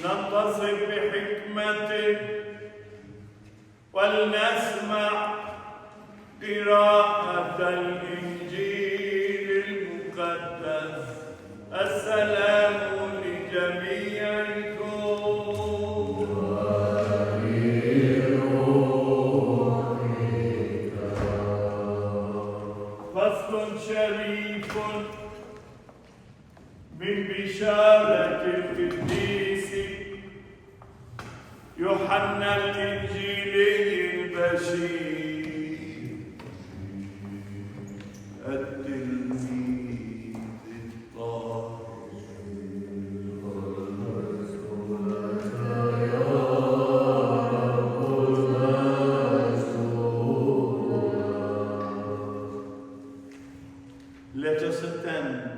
ننتصر بحكمته ولنسمع قراءة الإنجيل المقدس. السلام لجميعكم. فصل شريف من بشارة القديس يوحنا الإنجيلي البشير التلميذ الطاهر. Let us attend.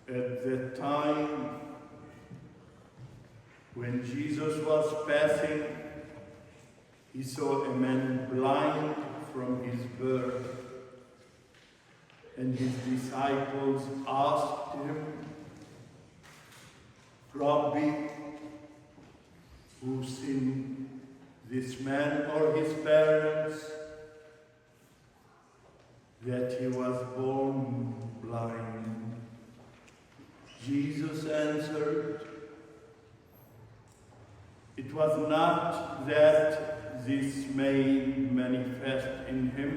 At the time when Jesus was passing, he saw a man blind from his birth, and his disciples asked him, Rabbi, who sinned, this man or his parents, that he was born blind? Jesus answered, it was not that this may manifest in him,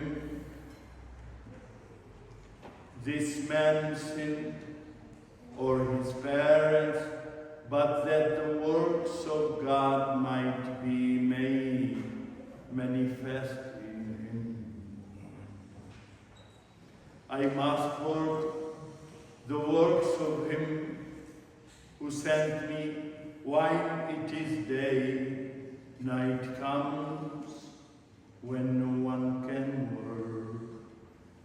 this man's sin or his parents, but that the works of God might be made manifest in him. I must work the works of him who sent me while it is day. Night comes when no one can work.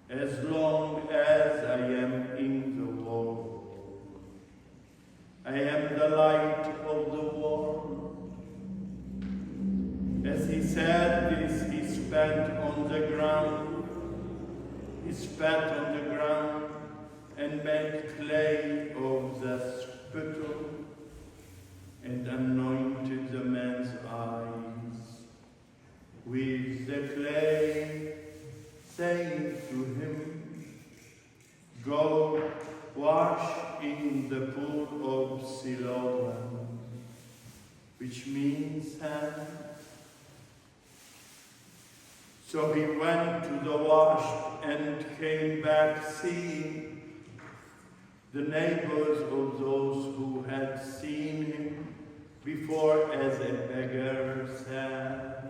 As long as I am in the world, I am the light of the world. As he said this, he spat on the ground. He spat on the ground and made clay of the spittle and anointed the man's eyes with the clay, saying to him, go wash in the pool of Siloam, which means sand. So he went to the wash and came back seeing. The neighbors of those who had seen him before as a beggar said,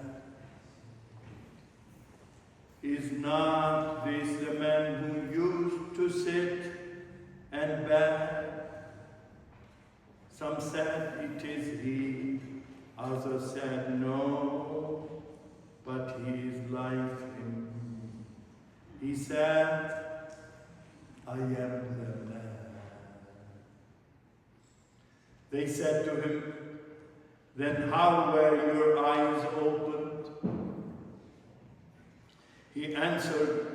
is not this the man who used to sit and beg? Some said, it is he. Others said, no, but he is like him. He said, I am the man. They said to him, then how were your eyes opened? He answered,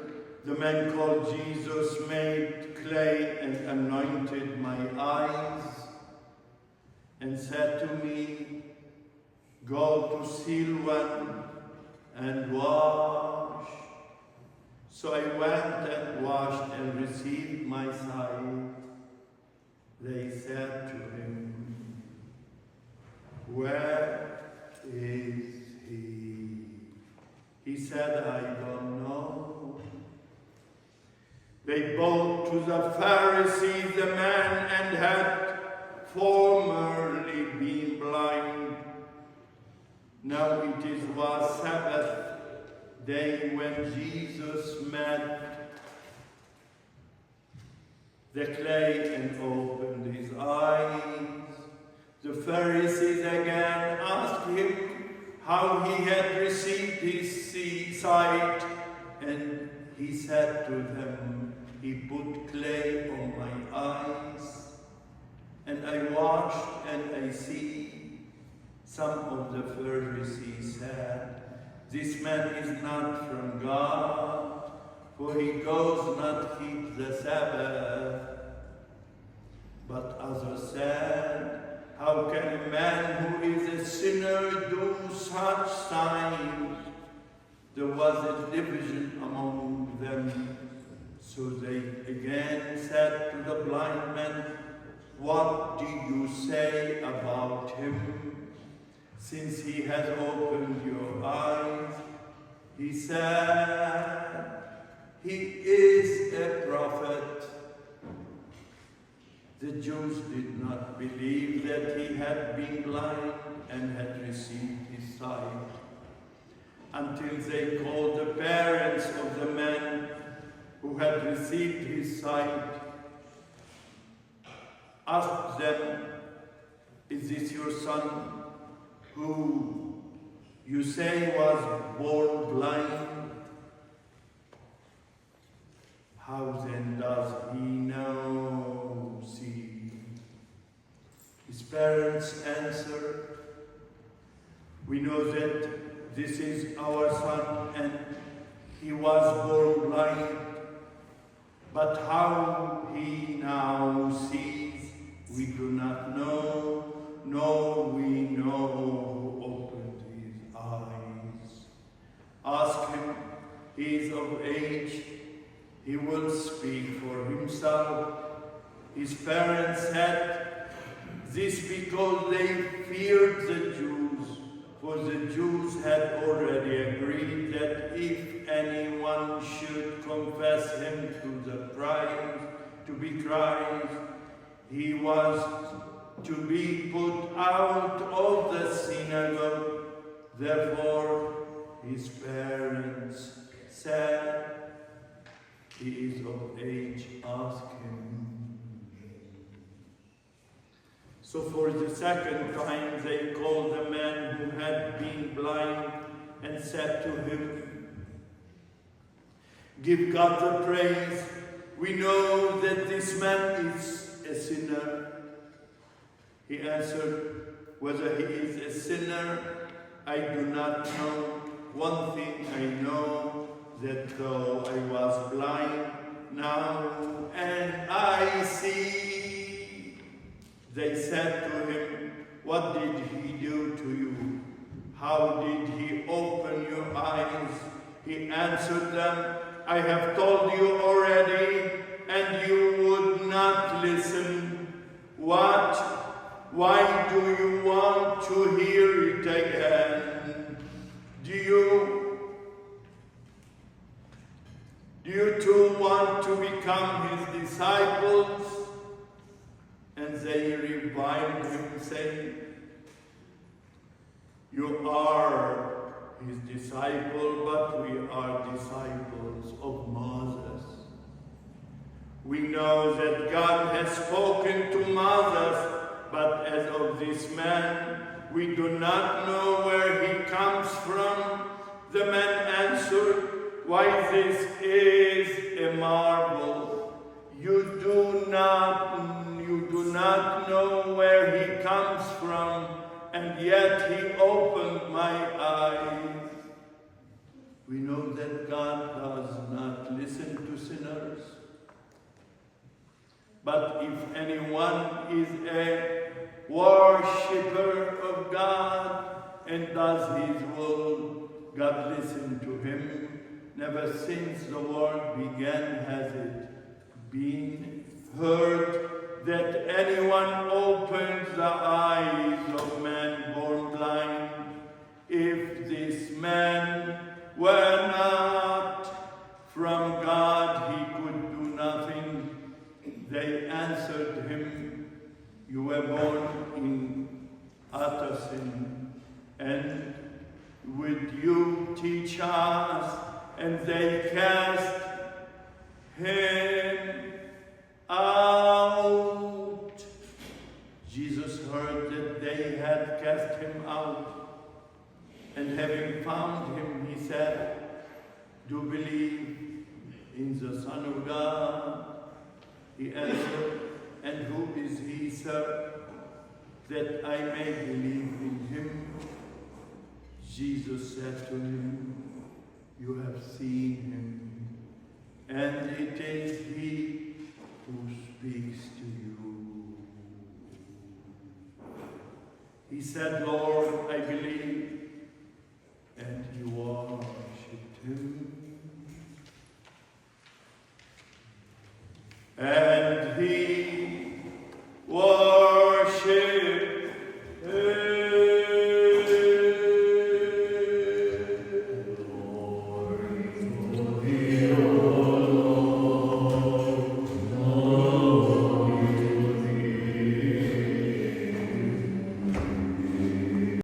the man called Jesus made clay and anointed my eyes and said to me, go to Siloam and wash. So I went and washed and received my sight. They said to him, where is he? He said, I don't know. They brought to the Pharisees the man and had formerly been blind. Now it was Sabbath day when Jesus met the clay and opened his eyes. The Pharisees again asked him how he had received his sight, and he said to them, he put clay on my eyes, and I washed and I see. Some of the Pharisees said, this man is not from God, for he goes not keep the Sabbath. But others said, how can a man who is a sinner do such signs? There was a division among them. So they again said to the blind man, what do you say about him? Since he has opened your eyes, he said, he is a prophet. The Jews did not believe that he had been blind and had received his sight, until they called the parents of the man who had received his sight, asked them, is this your son, who you say was born blind? How then does he now see? His parents answered, we know that this is our son and he was born blind, but how he now sees, we do not know, nor we know who opened his eyes. Ask him, he is of age, he will speak for himself. His parents said this because they feared the Jews, for the Jews had already agreed that if anyone should confess him to be Christ, he was to be put out of the synagogue. Therefore, his parents said, he is of age, ask him. So for the second time they called the man who had been blind and said to him, give God the praise. We know that this man is a sinner. He answered, whether he is a sinner, I do not know. One thing I know, that though I was blind, now and I see. They said to him, what did he do to you? How did he open your eyes? He answered them, I have told you already, and you would not listen. What? Why do you want to hear it again? Do you too want to become his disciples? And they reviled him, saying, you are his disciple, but we are disciples of Moses. We know that God has spoken to Moses, but as of this man, we do not know where he comes from. The man answered, why, this is a marvel. You do not know where he comes from, and yet he opened my eyes. We know that God does not listen to sinners. But if anyone is a worshipper of God and does his will, God listens to him. Never since the world began has it been heard that anyone opens the eyes of man born blind. If this man were not from God, he could do nothing. They answered him, you were born in utter sin, and would you teach us? And they cast him out. Jesus heard that they had cast him out, and having found him, he said, do you believe in the Son of God? He answered, and who is he, sir, that I may believe in him? Jesus said to him, you have seen him, and it is he who speaks to you. He said, Lord, I believe.